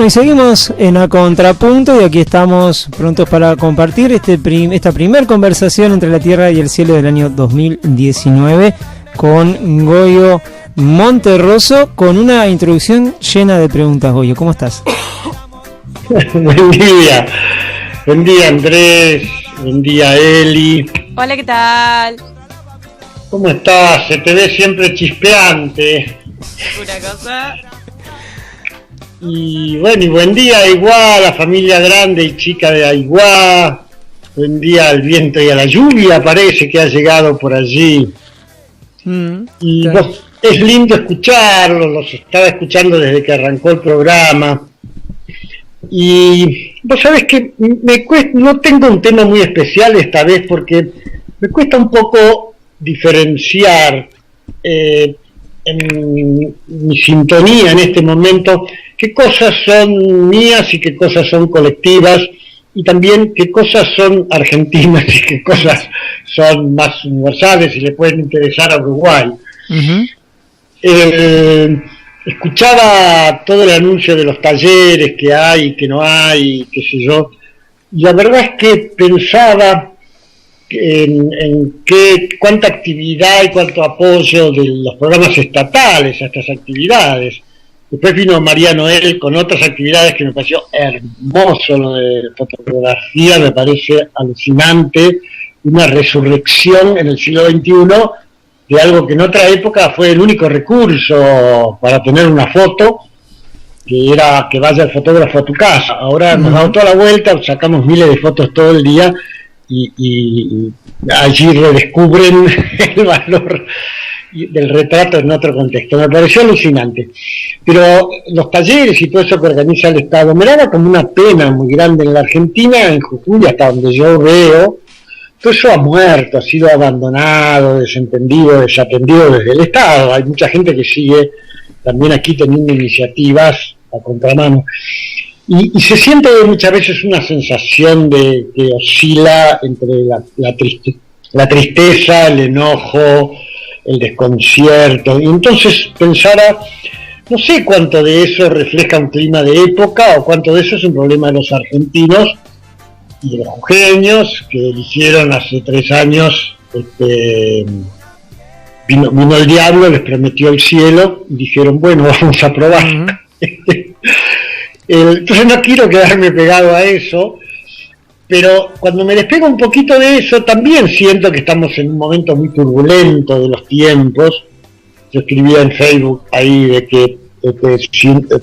y seguimos en A Contrapunto y aquí estamos prontos para compartir esta primer conversación entre la Tierra y el Cielo del año 2019 con Goyo Monterroso, con una introducción llena de preguntas. Goyo, ¿cómo estás? Buen día Andrés, buen día Eli. Hola, ¿qué tal? ¿Cómo estás? Se te ve siempre chispeante. Una cosa. Y bueno, y buen día a Aiguá, a la familia grande y chica de Aiguá. Buen día al viento y a la lluvia, parece que ha llegado por allí. Y es lindo escucharlos, los estaba escuchando desde que arrancó el programa. Y vos sabés que no tengo un tema muy especial esta vez porque me cuesta un poco diferenciar en mi sintonía en este momento qué cosas son mías y qué cosas son colectivas, y también qué cosas son argentinas y qué cosas son más universales y le pueden interesar a Uruguay. Escuchaba todo el anuncio de los talleres que hay y que no hay, qué sé yo, y la verdad es que pensaba en cuánta actividad y cuánto apoyo de los programas estatales a estas actividades. Después vino María Noel con otras actividades que me pareció hermoso, lo de fotografía me parece alucinante, una resurrección en el siglo XXI de algo que en otra época fue el único recurso para tener una foto, que era que vaya el fotógrafo a tu casa. Ahora nos damos toda la vuelta, sacamos miles de fotos todo el día y allí redescubren el valor del retrato en otro contexto. Me pareció alucinante. Pero los talleres y todo eso que organiza el Estado me daba como una pena muy grande. En la Argentina, en Jujuy, hasta donde yo veo, todo eso ha muerto, ha sido abandonado, desentendido, desatendido desde el Estado. Hay mucha gente que sigue también aquí teniendo iniciativas a contramano. Y se siente muchas veces una sensación que oscila entre la tristeza, el enojo, el desconcierto. Y entonces pensara, no sé cuánto de eso refleja un clima de época o cuánto de eso es un problema de los argentinos y de los jujeños que eligieron hace 3 años, vino el diablo, les prometió el cielo y dijeron, bueno, vamos a probar. Entonces no quiero quedarme pegado a eso, pero cuando me despego un poquito de eso, también siento que estamos en un momento muy turbulento de los tiempos. Yo escribía en Facebook ahí de que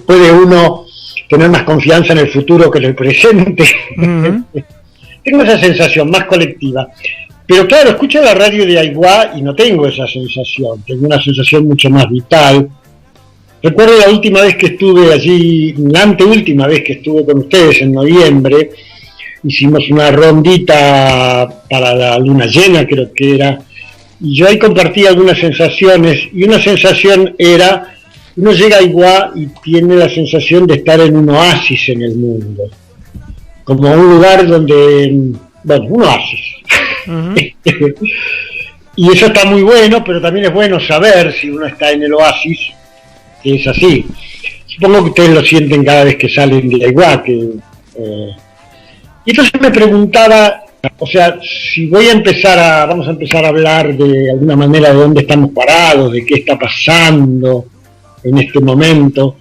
puede uno tener más confianza en el futuro que en el presente. Tengo esa sensación más colectiva. Pero claro, escucho la radio de Aiguá y no tengo esa sensación. Tengo una sensación mucho más vital. Recuerdo la última vez que estuve allí, la anteúltima vez que estuve con ustedes en noviembre, hicimos una rondita para la luna llena, creo que era, y yo ahí compartí algunas sensaciones, y una sensación era, uno llega a Aiguá y tiene la sensación de estar en un oasis en el mundo, como un lugar donde, bueno, un oasis. Y eso está muy bueno, pero también es bueno saber si uno está en el oasis, que es así. Supongo que ustedes lo sienten cada vez que salen de Aiguá, y entonces me preguntaba, o sea, si vamos a empezar a hablar de alguna manera de dónde estamos parados, de qué está pasando en este momento.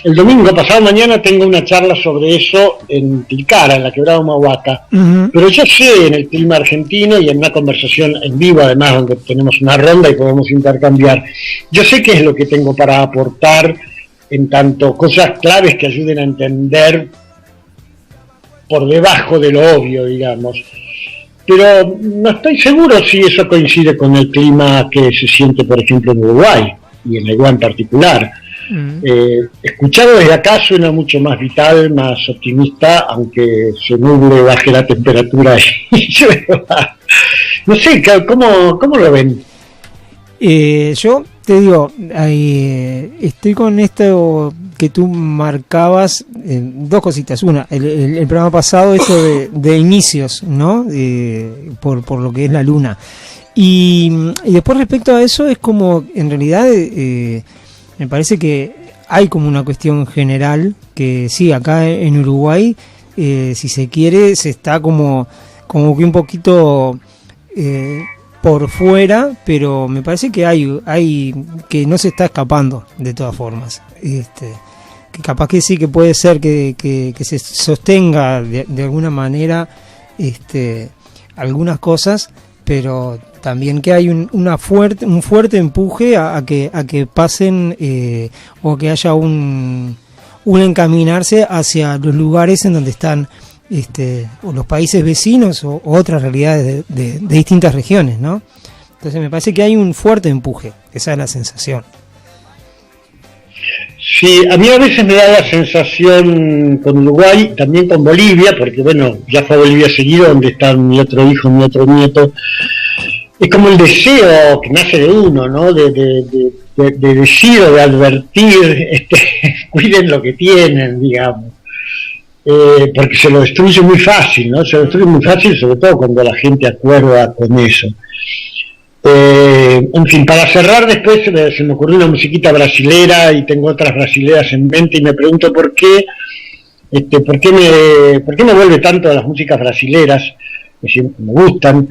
El domingo, pasado mañana, tengo una charla sobre eso en Tilcara, en la Quebrada Humahuaca. Pero yo sé en el clima argentino y en una conversación en vivo, además, donde tenemos una ronda y podemos intercambiar, yo sé qué es lo que tengo para aportar en tanto cosas claves que ayuden a entender por debajo de lo obvio, digamos. Pero no estoy seguro si eso coincide con el clima que se siente, por ejemplo, en Uruguay, y en Aiguá en particular. Escuchado desde acá suena mucho más vital, más optimista, aunque se nuble, baje la temperatura y llueva. No sé, ¿cómo lo ven? Yo te digo, estoy con esto que tú marcabas, dos cositas. Una, el programa pasado, esto de inicios, ¿no? Por lo que es la luna. Y después respecto a eso, es como, en realidad, me parece que hay como una cuestión general que sí, acá en Uruguay, si se quiere, se está como que un poquito por fuera, pero me parece que hay que no se está escapando de todas formas. Que capaz que sí, que puede ser que se sostenga de alguna manera algunas cosas, pero también que hay un fuerte empuje a que pasen o que haya un encaminarse hacia los lugares en donde están o los países vecinos o otras realidades de distintas regiones, ¿no? Entonces me parece que hay un fuerte empuje, esa es la sensación. Sí, a mí a veces me da la sensación con Uruguay, también con Bolivia, porque bueno, ya fue a Bolivia seguido, donde está mi otro hijo, mi otro nieto. Es como el deseo que nace de uno, ¿no? De deseo de advertir, cuiden lo que tienen, digamos. Porque se lo destruye muy fácil, ¿no? Se lo destruye muy fácil, sobre todo cuando la gente acuerda con eso. En fin, para cerrar después se me ocurrió una musiquita brasilera y tengo otras brasileras en mente y me pregunto por qué me vuelve tanto a las músicas brasileras, que me gustan.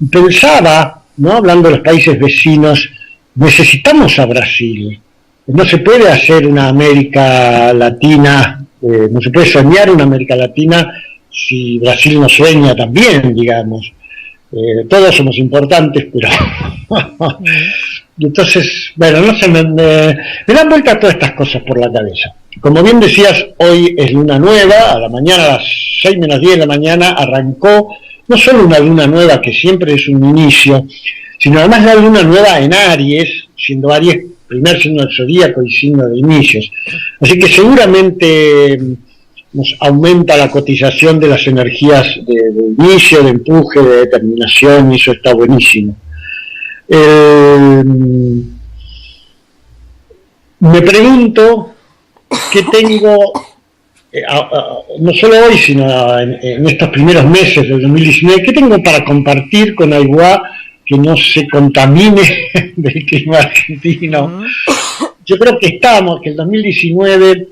Pensaba, ¿no? Hablando de los países vecinos, necesitamos a Brasil. No se puede hacer una América Latina, no se puede soñar una América Latina si Brasil no sueña también, digamos. Todos somos importantes, pero entonces, bueno, no sé, me dan vuelta todas estas cosas por la cabeza. Como bien decías, hoy es luna nueva, a la mañana, a las 6 menos 10 de la mañana, arrancó no solo una luna nueva, que siempre es un inicio, sino además la luna nueva en Aries, siendo Aries primer signo del zodíaco y signo de inicios. Así que seguramente nos aumenta la cotización de las energías de inicio, de empuje, de determinación, y eso está buenísimo. Me pregunto qué tengo, no solo hoy, sino en estos primeros meses del 2019, qué tengo para compartir con Aiguá que no se contamine del clima argentino. Yo creo que el 2019...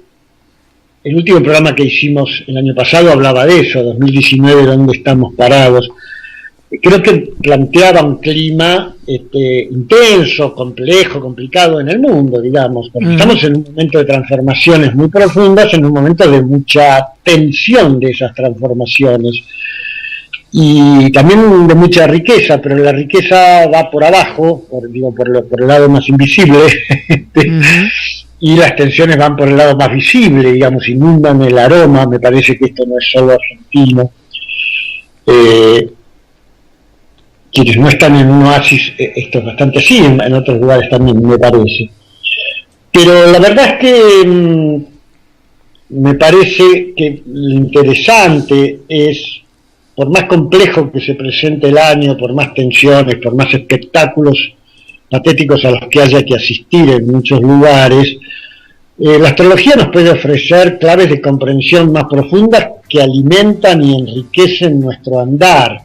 El último programa que hicimos el año pasado hablaba de eso, 2019, ¿dónde estamos parados? Creo que planteaba un clima intenso, complejo, complicado en el mundo, digamos, porque estamos en un momento de transformaciones muy profundas, en un momento de mucha tensión de esas transformaciones, y también de mucha riqueza, pero la riqueza va por abajo, por el lado más invisible, y las tensiones van por el lado más visible, digamos, inundan el aroma. Me parece que esto no es solo argentino. Quienes no están en un oasis, esto es bastante así, en otros lugares también, me parece. Pero la verdad es que me parece que lo interesante es, por más complejo que se presente el año, por más tensiones, por más espectáculos patéticos a los que haya que asistir en muchos lugares, la astrología nos puede ofrecer claves de comprensión más profundas que alimentan y enriquecen nuestro andar.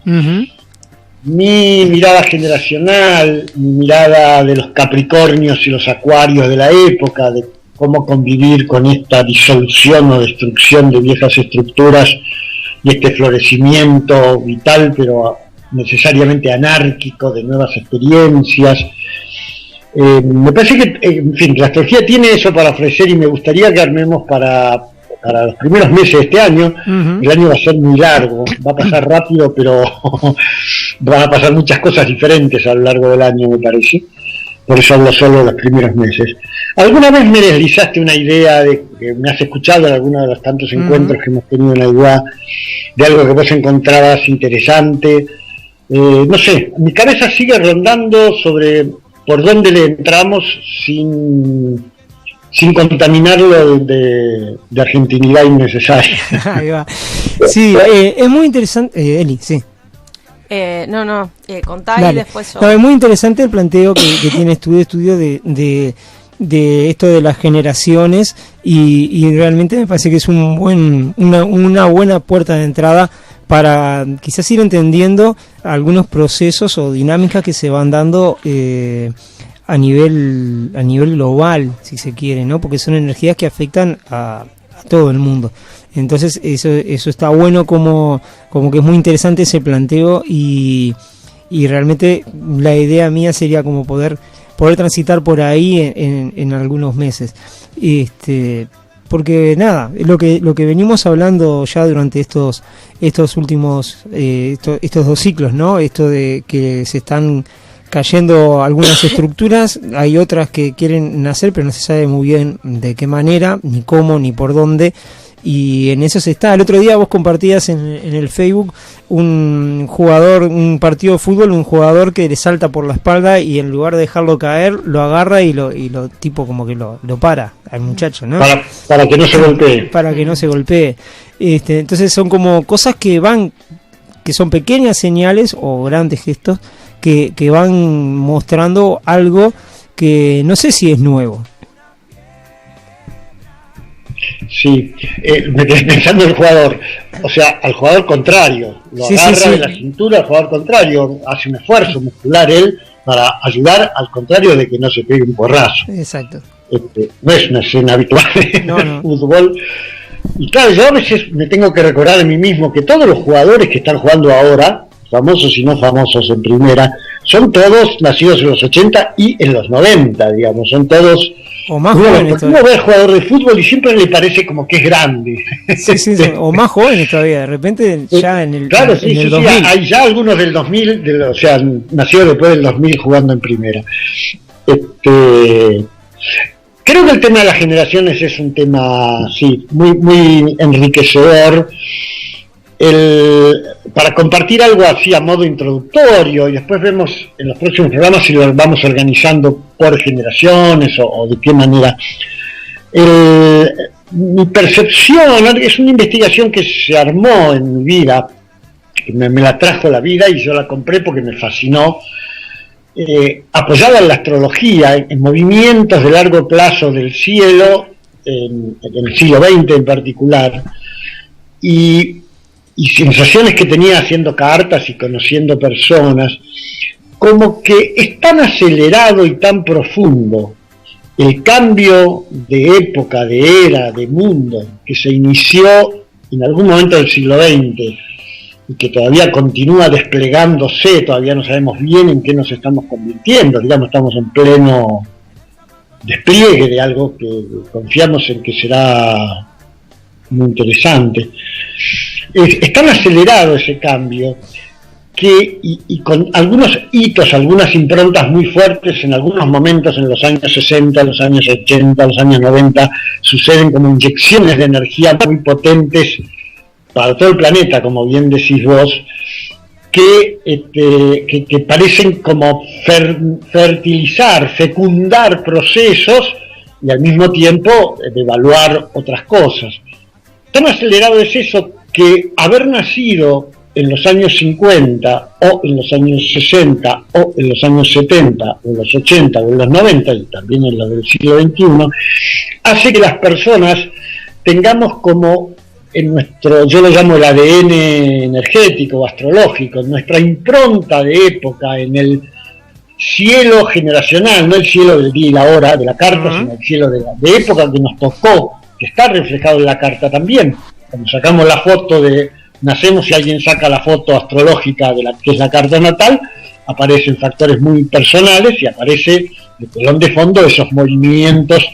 Mi mirada generacional, mi mirada de los Capricornios y los Acuarios de la época, de cómo convivir con esta disolución o destrucción de viejas estructuras y este florecimiento vital, pero necesariamente anárquico, de nuevas experiencias. Me parece que, en fin, la astrología tiene eso para ofrecer, y me gustaría que armemos para los primeros meses de este año. El año va a ser muy largo, va a pasar rápido, pero van a pasar muchas cosas diferentes a lo largo del año, me parece. Por eso hablo solo de los primeros meses. ¿Alguna vez me deslizaste una idea que me has escuchado en alguno de los tantos encuentros que hemos tenido en la UA, de algo que vos encontrabas interesante? No sé, mi cabeza sigue rondando sobre por dónde le entramos sin contaminarlo de argentinidad innecesaria. Ahí va. Sí, es muy interesante, Eli, sí. Contá y después yo. No, es muy interesante el planteo que tiene estudio de esto de las generaciones, y realmente me parece que es una buena puerta de entrada para quizás ir entendiendo algunos procesos o dinámicas que se van dando a nivel global, si se quiere, ¿no? Porque son energías que afectan a todo el mundo. Entonces eso está bueno, como que es muy interesante ese planteo, y realmente la idea mía sería como poder transitar por ahí en algunos meses. Porque nada, lo que venimos hablando ya durante estos últimos estos 2 ciclos, ¿no? Esto de que se están cayendo algunas estructuras, hay otras que quieren nacer, pero no se sabe muy bien de qué manera, ni cómo, ni por dónde. Y en eso se está. El otro día vos compartías en el Facebook un partido de fútbol, un jugador que le salta por la espalda y en lugar de dejarlo caer, lo agarra y lo tipo como que lo para al muchacho, ¿no? Para que no se golpee. Para que no se golpee. Entonces son como cosas que son pequeñas señales o grandes gestos que van mostrando algo que no sé si es nuevo. Sí, me quedé pensando en el jugador, o sea, al jugador contrario, lo agarra de la cintura, al jugador contrario, hace un esfuerzo muscular él para ayudar al contrario de que no se pegue un porrazo. Exacto. No es una escena habitual en el fútbol. Y claro, yo a veces me tengo que recordar a mí mismo que todos los jugadores que están jugando ahora, famosos y no famosos en primera, son todos nacidos en los 80 y en los 90, digamos, son todos... O más jóvenes. Uno ve al jugador de fútbol y siempre le parece como que es grande. Sí, o más jóvenes todavía, de repente ya en el, claro, en el 2000. Hay ya algunos del 2000, o sea, nacidos después del 2000 jugando en primera. Creo que el tema de las generaciones es un tema, sí, muy, muy enriquecedor. Para compartir algo así a modo introductorio, y después vemos en los próximos programas si lo vamos organizando por generaciones o de qué manera. Mi percepción es una investigación que se armó en mi vida, que me la trajo la vida y yo la compré porque me fascinó, apoyada en la astrología, en movimientos de largo plazo del cielo, en el siglo XX en particular, y sensaciones que tenía haciendo cartas y conociendo personas, como que es tan acelerado y tan profundo el cambio de época, de era, de mundo, que se inició en algún momento del siglo XX y que todavía continúa desplegándose, todavía no sabemos bien en qué nos estamos convirtiendo, digamos, estamos en pleno despliegue de algo que confiamos en que será muy interesante. Es tan acelerado ese cambio que, y con algunos hitos, algunas improntas muy fuertes, en algunos momentos en los años 60, los años 80, los años 90, suceden como inyecciones de energía muy potentes para todo el planeta, como bien decís vos, que parecen como fertilizar, fecundar procesos y al mismo tiempo devaluar otras cosas. Tan acelerado es eso que haber nacido en los años 50 o en los años 60 o en los años 70 o en los 80 o en los 90 y también en los del siglo XXI hace que las personas tengamos como en nuestro, yo lo llamo el ADN energético o astrológico, nuestra impronta de época en el cielo generacional, no el cielo del día y la hora de la carta, sino el cielo de época que nos tocó, que está reflejado en la carta también. Cuando sacamos la foto de nacemos y alguien saca la foto astrológica de la que es la carta natal, aparecen factores muy personales y aparece de telón de fondo esos movimientos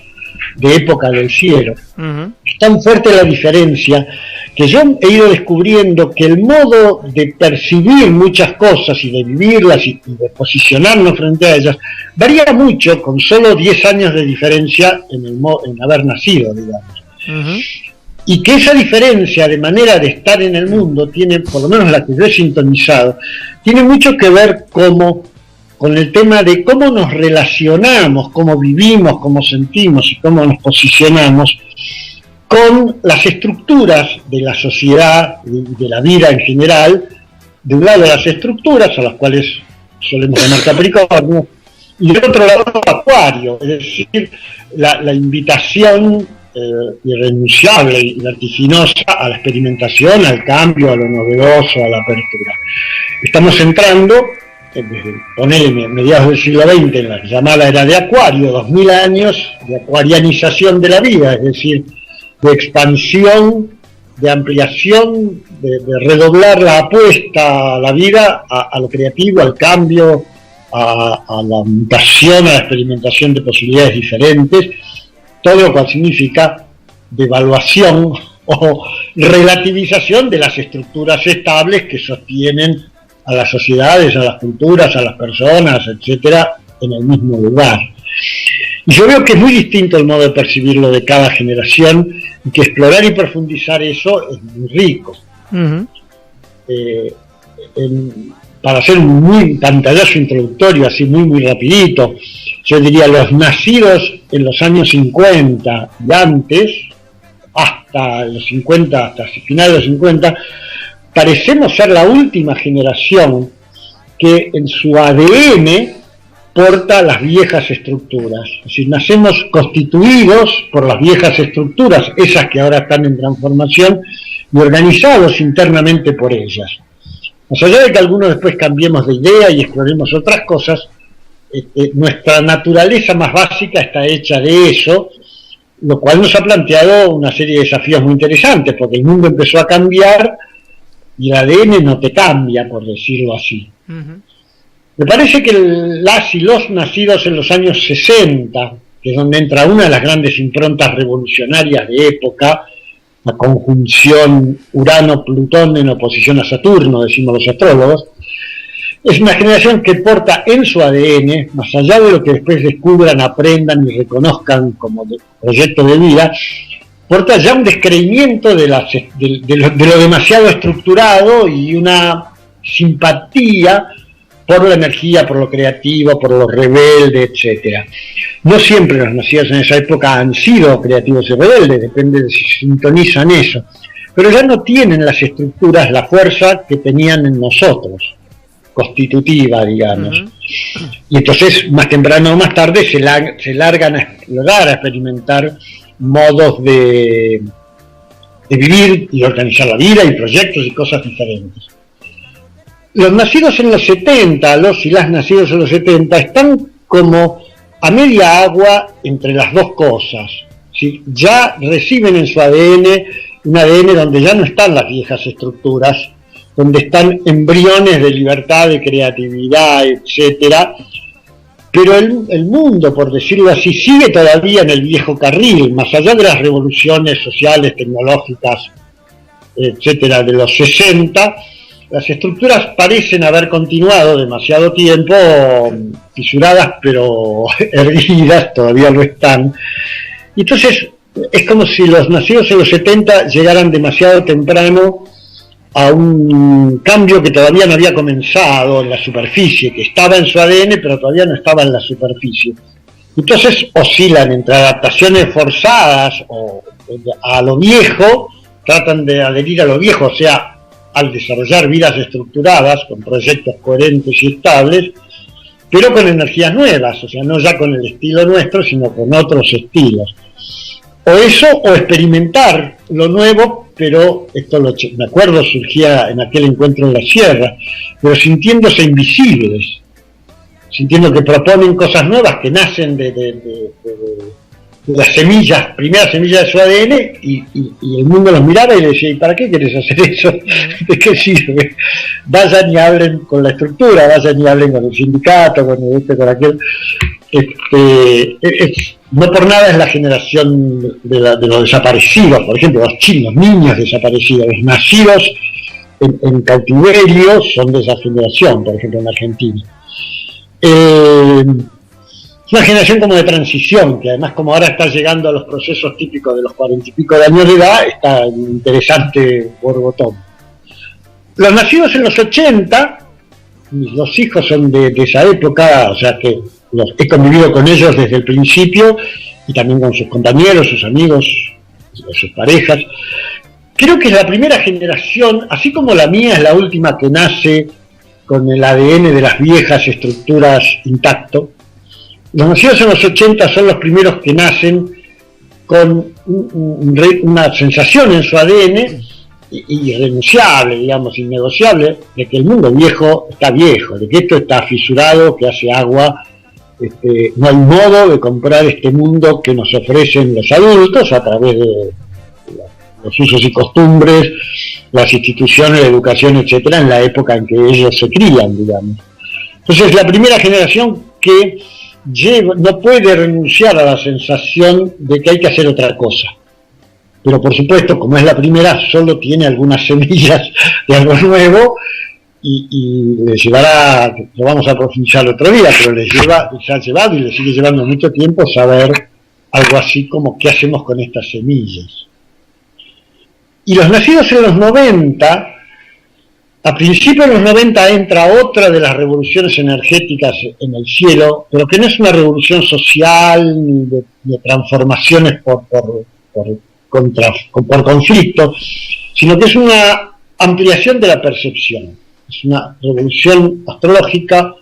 de época del cielo. Es tan fuerte la diferencia que yo he ido descubriendo que el modo de percibir muchas cosas y de vivirlas y de posicionarnos frente a ellas varía mucho con solo 10 años de diferencia en haber nacido, digamos. Y que esa diferencia de manera de estar en el mundo tiene, por lo menos la que yo he sintonizado, tiene mucho que ver con el tema de cómo nos relacionamos, cómo vivimos, cómo sentimos y cómo nos posicionamos con las estructuras de la sociedad y de la vida en general. De un lado las estructuras, a las cuales solemos llamar Capricornio, y del otro lado Acuario, es decir, la invitación irrenunciable y vertiginosa a la experimentación, al cambio, a lo novedoso, a la apertura. Estamos entrando desde ponele mediados del siglo XX, en la llamada era de Acuario, 2000 años de acuarianización de la vida, es decir, de expansión, de ampliación, de redoblar la apuesta a la vida, a lo creativo, al cambio, a la mutación, a la experimentación de posibilidades diferentes, todo lo cual significa devaluación o relativización de las estructuras estables que sostienen a las sociedades, a las culturas, a las personas, etcétera, en el mismo lugar. Y yo veo que es muy distinto el modo de percibirlo de cada generación, y que explorar y profundizar eso es muy rico. Uh-huh. Para hacer un muy pantallazo introductorio, así muy rapidito, yo diría los nacidos en los años 50 y antes, hasta los 50, hasta finales de los 50, parecemos ser la última generación que en su ADN porta las viejas estructuras. Es decir, nacemos constituidos por las viejas estructuras, esas que ahora están en transformación, y organizados internamente por ellas. Más allá de que algunos después cambiemos de idea y exploremos otras cosas, nuestra naturaleza más básica está hecha de eso, lo cual nos ha planteado una serie de desafíos muy interesantes, porque el mundo empezó a cambiar y el ADN no te cambia, por decirlo así. Uh-huh. Me parece que las y los nacidos en los años 60, que es donde entra una de las grandes improntas revolucionarias de época, la conjunción Urano-Plutón en oposición a Saturno, decimos los astrólogos, es una generación que porta en su ADN, más allá de lo que después descubran, aprendan y reconozcan como proyecto de vida, porta ya un descreimiento de lo demasiado estructurado y una simpatía por la energía, por lo creativo, por lo rebelde, etcétera. No siempre los nacidos en esa época han sido creativos y rebeldes, depende de si sintonizan eso, pero ya no tienen las estructuras, la fuerza que tenían en nosotros, constitutiva, digamos. Uh-huh. Y entonces, más temprano o más tarde, se largan a explorar, a experimentar modos de vivir y organizar la vida y proyectos y cosas diferentes. Los nacidos en los 70, los y las nacidos en los 70, están como a media agua entre las dos cosas, ¿sí? Ya reciben en su ADN un ADN donde ya no están las viejas estructuras, donde están embriones de libertad, de creatividad, etcétera, pero el mundo, por decirlo así, sigue todavía en el viejo carril, más allá de las revoluciones sociales, tecnológicas, etcétera, de los 60, las estructuras parecen haber continuado demasiado tiempo fisuradas, pero erguidas, todavía lo están. Y entonces es como si los nacidos en los 70 llegaran demasiado temprano a un cambio que todavía no había comenzado en la superficie, que estaba en su ADN, pero todavía no estaba en la superficie. Entonces oscilan entre adaptaciones forzadas o a lo viejo, tratan de adherir a lo viejo, o sea, al desarrollar vidas estructuradas, con proyectos coherentes y estables, pero con energías nuevas, o sea, no ya con el estilo nuestro, sino con otros estilos. O eso, o experimentar lo nuevo, pero esto me acuerdo surgía en aquel encuentro en la sierra, pero sintiéndose invisibles, sintiendo que proponen cosas nuevas que nacen de las semillas, primeras semillas de su ADN, y el mundo los miraba y le decía, ¿y para qué querés hacer eso? ¿De qué sirve? Vayan y hablen con la estructura, vayan y hablen con el sindicato, con con aquel. No por nada es la generación de los desaparecidos, por ejemplo, los chinos, niños desaparecidos, los nacidos en cautiverio son de esa generación, por ejemplo, en Argentina. Una generación como de transición, que además como ahora está llegando a los procesos típicos de los 40 y pico de años de edad, está un interesante borbotón. Los nacidos en los 80, mis dos hijos son de esa época, o sea que he convivido con ellos desde el principio, y también con sus compañeros, sus amigos, sus parejas. Creo que es la primera generación, así como la mía es la última que nace con el ADN de las viejas estructuras intacto. Los nacidos en los 80 son los primeros que nacen con una sensación en su ADN irrenunciable, digamos, innegociable, de que el mundo viejo está viejo, de que esto está fisurado, que hace agua. No hay modo de comprar este mundo que nos ofrecen los adultos a través de los usos y costumbres, las instituciones de educación, etcétera, en la época en que ellos se crían, digamos. Entonces, la primera generación que no puede renunciar a la sensación de que hay que hacer otra cosa. Pero, por supuesto, como es la primera, solo tiene algunas semillas de algo nuevo y le llevará, lo vamos a profundizar otro día, pero les ha llevado y le sigue llevando mucho tiempo saber algo así como qué hacemos con estas semillas. Y los nacidos en los 90, a principios de los 90 entra otra de las revoluciones energéticas en el cielo, pero que no es una revolución social ni de transformaciones por conflicto, sino que es una ampliación de la percepción. Es una revolución astrológica,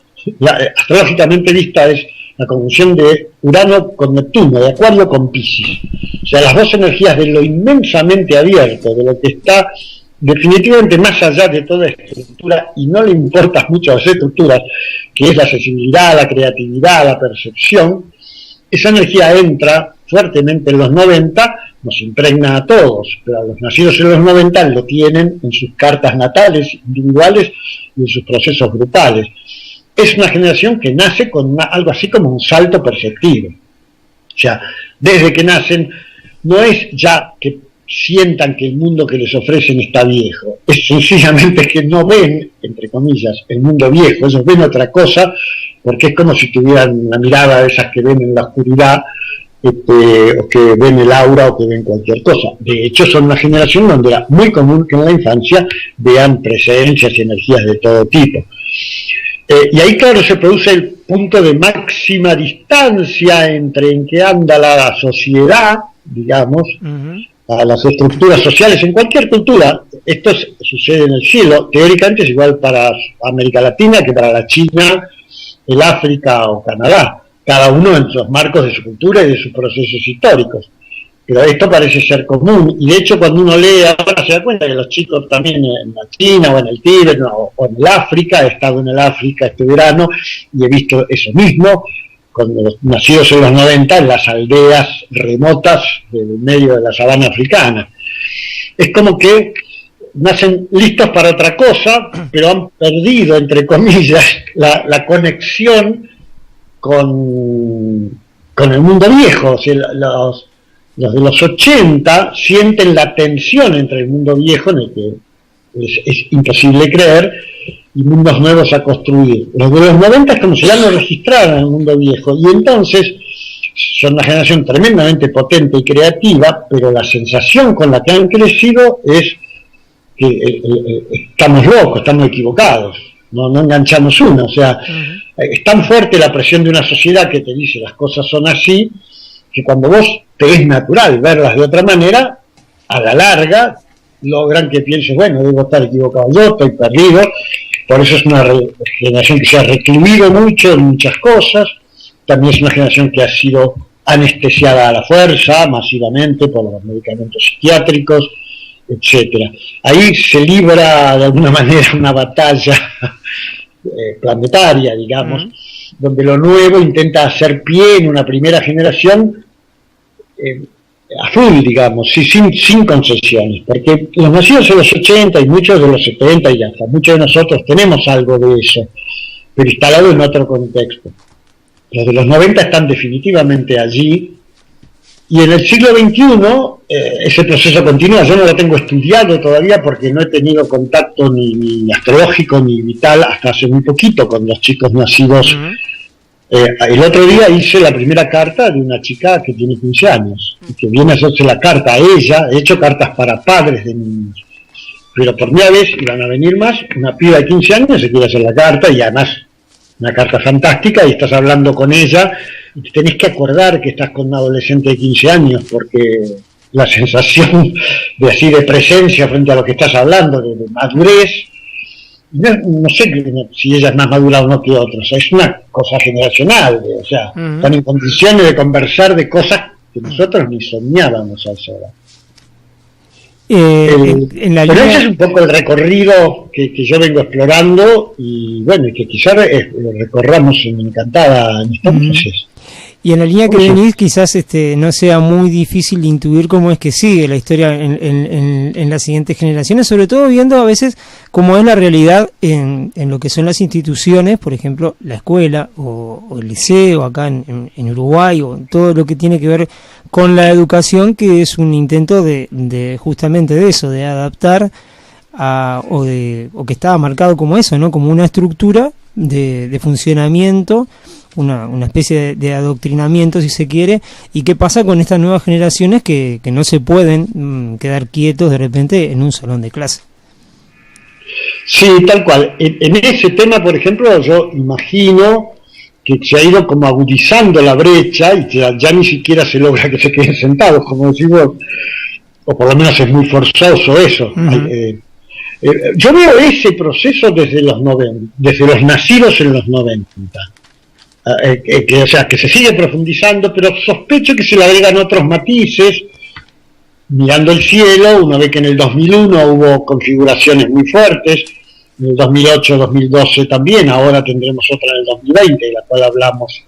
astrológicamente vista es la conjunción de Urano con Neptuno, de Acuario con Piscis. O sea, las dos energías de lo inmensamente abierto, de lo que está definitivamente más allá de toda estructura, y no le importa mucho a las estructuras, que es la sensibilidad, la creatividad, la percepción. Esa energía entra fuertemente en los 90, nos impregna a todos, pero a los nacidos en los 90 lo tienen en sus cartas natales, individuales y en sus procesos grupales. Es una generación que nace con algo así como un salto perceptivo. O sea, desde que nacen, no es ya que sientan que el mundo que les ofrecen está viejo, es sencillamente que no ven, entre comillas, el mundo viejo, ellos ven otra cosa, porque es como si tuvieran una mirada de esas que ven en la oscuridad, o que ven el aura o que ven cualquier cosa. De hecho, son una generación donde era muy común que en la infancia vean presencias y energías de todo tipo. Y ahí, claro, se produce el punto de máxima distancia entre en que anda la sociedad, digamos, a las estructuras sociales en cualquier cultura. Esto sucede en el cielo, teóricamente es igual para América Latina que para la China, el África o Canadá, cada uno en los marcos de su cultura y de sus procesos históricos. Pero esto parece ser común, y de hecho cuando uno lee ahora se da cuenta que los chicos también en la China o en el Tíbet o en el África, he estado en el África este verano y he visto eso mismo, con los nacidos en los 90 en las aldeas remotas del medio de la sabana africana. Es como que nacen listos para otra cosa, pero han perdido, entre comillas, la conexión con el mundo viejo. O sea, los de los 80 sienten la tensión entre el mundo viejo, en el que es imposible creer, y mundos nuevos a construir. Los de los 90 es como si ya no registraran el mundo viejo, y entonces son una generación tremendamente potente y creativa, pero la sensación con la que han crecido es que estamos locos, estamos equivocados, no enganchamos uno. O sea, es tan fuerte la presión de una sociedad que te dice las cosas son así, que cuando vos te es natural verlas de otra manera, a la larga logran que pienses, bueno, debo estar equivocado yo, estoy perdido. Por eso es una generación que se ha recluido mucho en muchas cosas. También es una generación que ha sido anestesiada a la fuerza, masivamente, por los medicamentos psiquiátricos, etcétera. Ahí se libra de alguna manera una batalla planetaria, digamos, donde lo nuevo intenta hacer pie en una primera generación a full, digamos, sin concesiones, porque los nacidos en los 80 y muchos de los 70 y hasta muchos de nosotros tenemos algo de eso, pero instalado en otro contexto. Los de los 90 están definitivamente allí, y en el siglo XXI ese proceso continúa. Yo no lo tengo estudiado todavía porque no he tenido contacto ni astrológico ni vital hasta hace muy poquito con los chicos nacidos. El otro día hice la primera carta de una chica que tiene 15 años, y que viene a hacerse la carta a ella. He hecho cartas para padres de niños, pero por primera vez iban a venir más. Una piba de 15 años se quiere hacer la carta, y además una carta fantástica, y estás hablando con ella, y te tenés que acordar que estás con un adolescente de 15 años, porque la sensación de presencia frente a lo que estás hablando, de madurez, no sé si ella es más madura o no que otros, es una cosa generacional, o sea, están en condiciones de conversar de cosas que nosotros ni soñábamos a esa edad. En la pero línea... ese es un poco el recorrido que yo vengo explorando y bueno, y que quizás lo recorramos en Encantada en esta noches. Y en la línea que venís, quizás no sea muy difícil de intuir cómo es que sigue la historia en las siguientes generaciones, sobre todo viendo a veces cómo es la realidad en lo que son las instituciones, por ejemplo, la escuela o el liceo acá en Uruguay, o todo lo que tiene que ver con la educación, que es un intento de justamente de eso, de adaptar o que estaba marcado como eso, ¿no? Como una estructura de funcionamiento, una especie de adoctrinamiento, si se quiere. ¿Y qué pasa con estas nuevas generaciones que no se pueden quedar quietos de repente en un salón de clase? Sí, tal cual. En ese tema, por ejemplo, yo imagino que se ha ido como agudizando la brecha y que ya ni siquiera se logra que se queden sentados, como decimos, o por lo menos es muy forzoso eso. Yo veo ese proceso desde los nacidos en los 90. O sea, que se sigue profundizando, pero sospecho que se le agregan otros matices. Mirando el cielo, uno ve que en el 2001 hubo configuraciones muy fuertes, en el 2008, 2012 también, ahora tendremos otra en el 2020, de la cual hablamos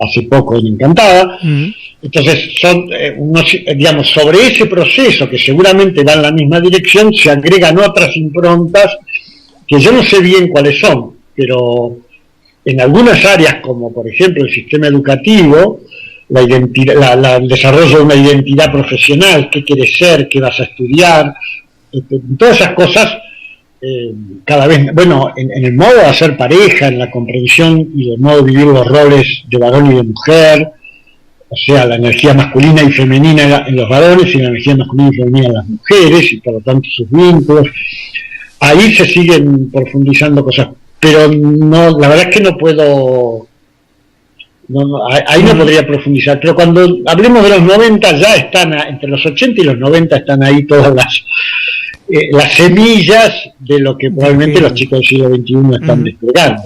hace poco en Encantada. Entonces, son digamos, sobre ese proceso, que seguramente va en la misma dirección, se agregan otras improntas que yo no sé bien cuáles son, pero en algunas áreas, como por ejemplo el sistema educativo, la identidad, el desarrollo de una identidad profesional, qué quieres ser, qué vas a estudiar, todas esas cosas, cada vez, bueno, en el modo de hacer pareja, en la comprensión y el modo de vivir los roles de varón y de mujer, o sea, la energía masculina y femenina en los varones y la energía masculina y femenina en las mujeres, y por lo tanto sus vínculos, ahí se siguen profundizando cosas. Pero no, la verdad es que no puedo, ahí no podría profundizar, pero cuando hablemos de los 90 ya están, entre los 80 y los 90 están ahí todas las semillas de lo que probablemente los chicos del siglo XXI están desplegando.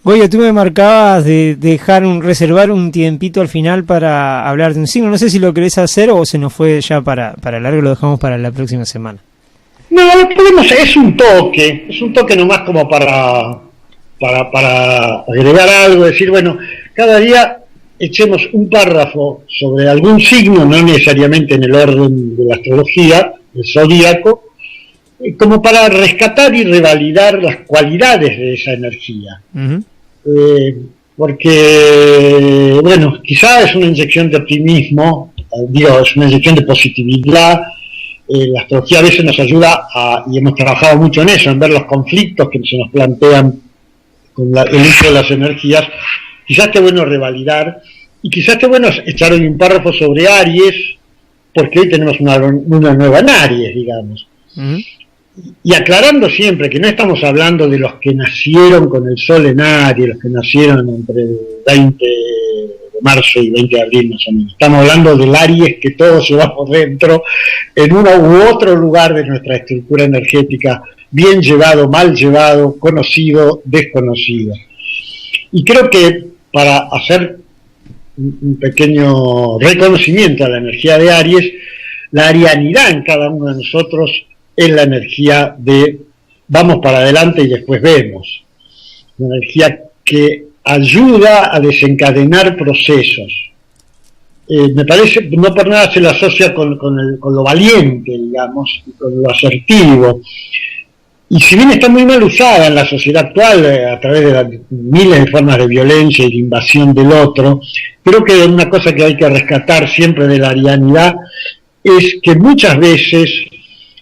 Goyo, tú me marcabas de reservar un tiempito al final para hablar de un signo, no sé si lo querés hacer o se nos fue ya para largo, lo dejamos para la próxima semana. No, podemos, es un toque nomás como para agregar algo, decir, bueno, cada día echemos un párrafo sobre algún signo, no necesariamente en el orden de la astrología, el zodíaco, como para rescatar y revalidar las cualidades de esa energía. Porque, bueno, quizá es una inyección de optimismo, es una inyección de positividad. La astrología a veces nos ayuda y hemos trabajado mucho en eso, en ver los conflictos que se nos plantean con el uso de las energías. Quizás esté bueno revalidar, y quizás esté bueno echar hoy un párrafo sobre Aries, porque hoy tenemos una nueva en Aries, digamos. Y aclarando siempre que no estamos hablando de los que nacieron con el sol en Aries, los que nacieron entre el 20 de marzo y 20 de abril más o menos. Estamos hablando del Aries que todo se va por dentro, en uno u otro lugar de nuestra estructura energética, bien llevado, mal llevado, conocido, desconocido. Y creo que para hacer un pequeño reconocimiento a la energía de Aries, la arianidad en cada uno de nosotros es la energía de vamos para adelante y después vemos. Una energía que ayuda a desencadenar procesos. Me parece, no por nada se lo asocia con lo valiente, digamos, con lo asertivo. Y si bien está muy mal usada en la sociedad actual, a través de miles de formas de violencia y de invasión del otro, creo que una cosa que hay que rescatar siempre de la arianidad es que muchas veces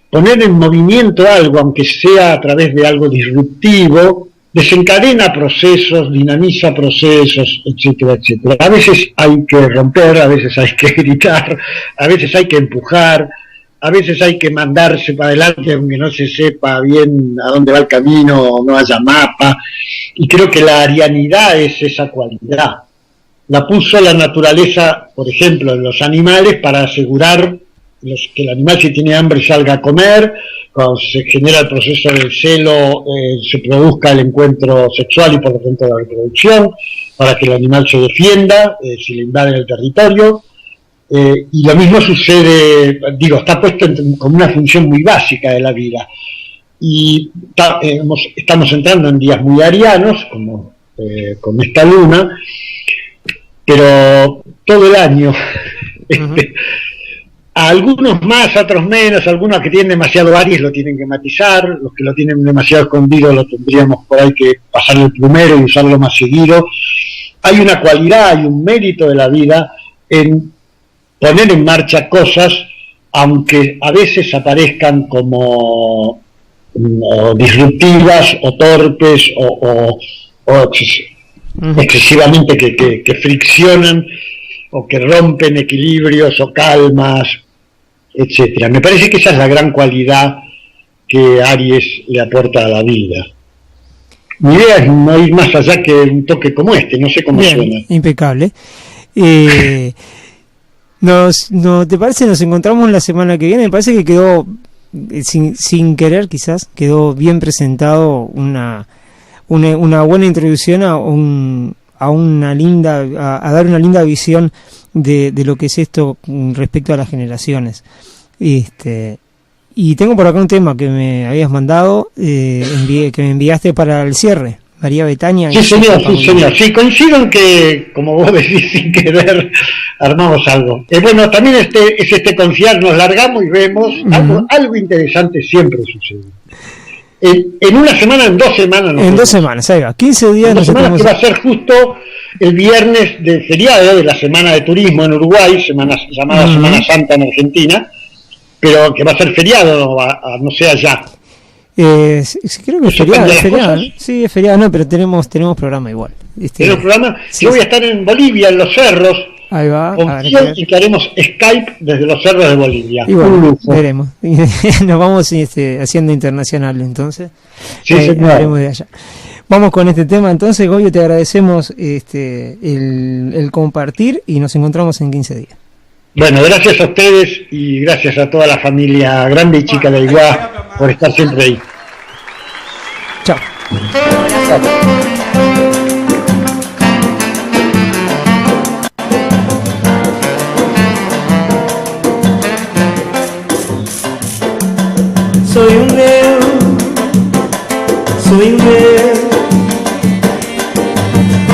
poner en movimiento algo, aunque sea a través de algo disruptivo, desencadena procesos, dinamiza procesos, etcétera, etcétera. A veces hay que romper, a veces hay que gritar, a veces hay que empujar, a veces hay que mandarse para adelante aunque no se sepa bien a dónde va el camino o no haya mapa. Y creo que la arianidad es esa cualidad. La puso la naturaleza, por ejemplo, en los animales para asegurar que el animal, si tiene hambre, salga a comer. Cuando se genera el proceso del celo, se produzca el encuentro sexual y por lo tanto la reproducción, para que el animal se defienda si le invaden el territorio. Y lo mismo sucede, digo, está puesto como una función muy básica de la vida. Y estamos entrando en días muy arianos, como con esta luna, pero todo el año. A algunos más, a otros menos, algunos que tienen demasiado Aries lo tienen que matizar, los que lo tienen demasiado escondido lo tendríamos por ahí que pasar el plumero y usarlo más seguido. Hay una cualidad, hay un mérito de la vida en poner en marcha cosas, aunque a veces aparezcan como disruptivas o torpes o excesivamente que friccionan o que rompen equilibrios o calmas, etcétera. Me parece que esa es la gran cualidad que Aries le aporta a la vida. Mi idea es no ir más allá que un toque como este, no sé cómo suena. Impecable. No, ¿te parece? Nos encontramos la semana que viene. Me parece que quedó, sin querer quizás, quedó bien presentado una buena introducción a dar una linda visión de lo que es esto respecto a las generaciones. Y tengo por acá un tema que me habías mandado, que me enviaste para el cierre. María Betania. Sí, señor. Sí, coincido en que, como vos decís, sin querer, armamos algo. Bueno, también es confiar, nos largamos y vemos. Algo interesante siempre sucede. En una semana, en 2 semanas. En 2 semanas, ahí va. 15 días. En 2 semanas que va a ser justo el viernes del feriado de la Semana de Turismo en Uruguay, llamada Semana Santa en Argentina, pero que va a ser feriado, no sé allá. Creo que es feriado. Sí, es feriado, no, pero tenemos programa igual. ¿Tenemos programa? Sí, yo voy a estar en Bolivia, en los cerros. Ahí va. Confío en que haremos Skype desde los cerros de Bolivia. Y bueno, veremos. Nos vamos haciendo internacional, entonces. Sí, haremos de allá. Vamos con este tema, entonces, Goyo, te agradecemos el compartir y nos encontramos en 15 días. Bueno, gracias a ustedes y gracias a toda la familia grande y chica de Iguá por estar siempre ahí. Chao. Sonho meu,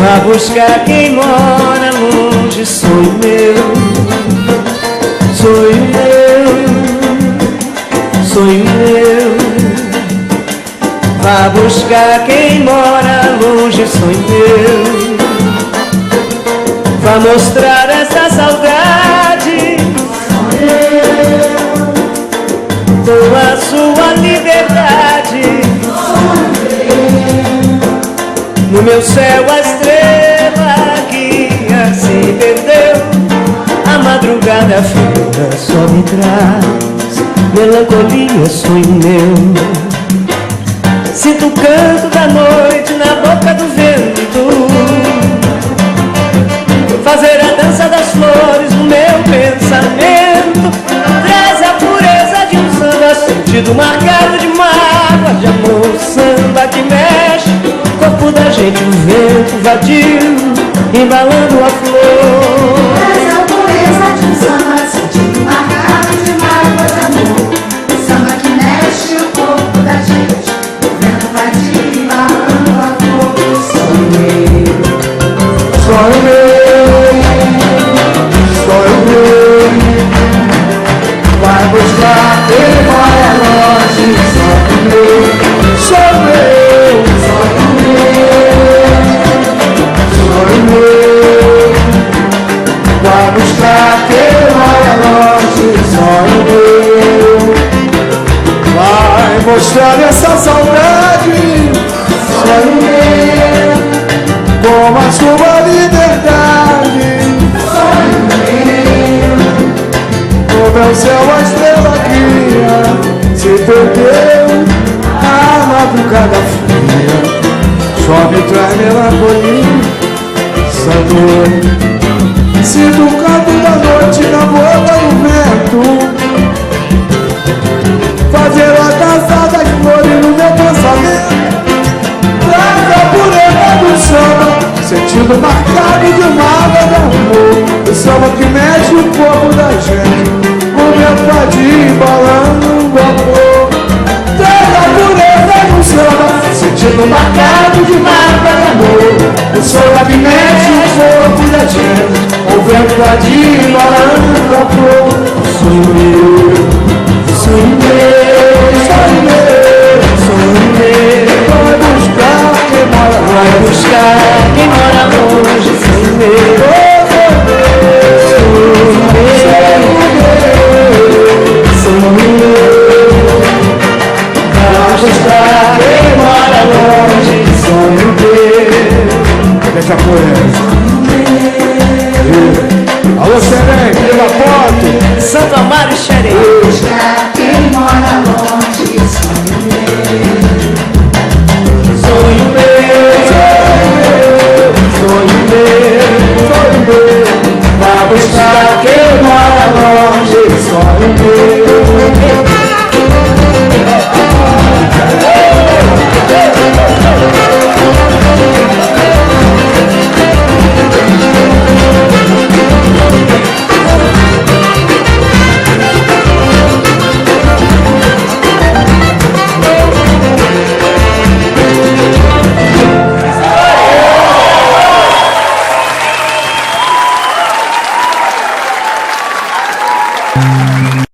vá buscar quem mora longe. Sonho meu, vá buscar quem mora longe. Sonho meu, vá mostrar essa saudade com a sua liberdade. No meu céu a estrela guia se perdeu. A madrugada fria só me traz melancolia, sonho meu. Sinto o canto da noite na boca do vento, fazer a dança das flores no meu pensamento. Traz a pureza de um samba, sentido marcado de mágoa, de amor, samba que mexe o corpo da gente, o vento vadio embalando a flor. Traz a pureza de um samba, sentido marcado de mágoa, de amor, samba que mexe o corpo da gente, o vento vadio embalando a flor. Sonho meu, vai buscar quem mora longe. Sonho meu, vai buscar quem mora longe. Sonho meu, vai mostrar essa saudade. Sonho meu, com a sua liberdade. Sonho meu, no meu céu a estrela guia se perdeu. A madrugada fria só me traz melancolia. Santo, sinto o canto da noite na boca do vento, fazer a dança das flores no meu pensamento. Traz a pureza do samba, sentido sentindo marcado de uma água de amor. O samba que mexe o corpo da gente, o meu padinho embalando um vapor. Traz a pureza no samba, sentindo marcado de uma água de amor. O samba que mexe o corpo da gente, o meu padinho embalando um vapor. Sonho meu, sonho meu, sonho meu, sonho meu. Vai buscar quem mora longe, sonho meu, sonho meu. Vai buscar quem mora longe, sonho meu. Deixa a poeira.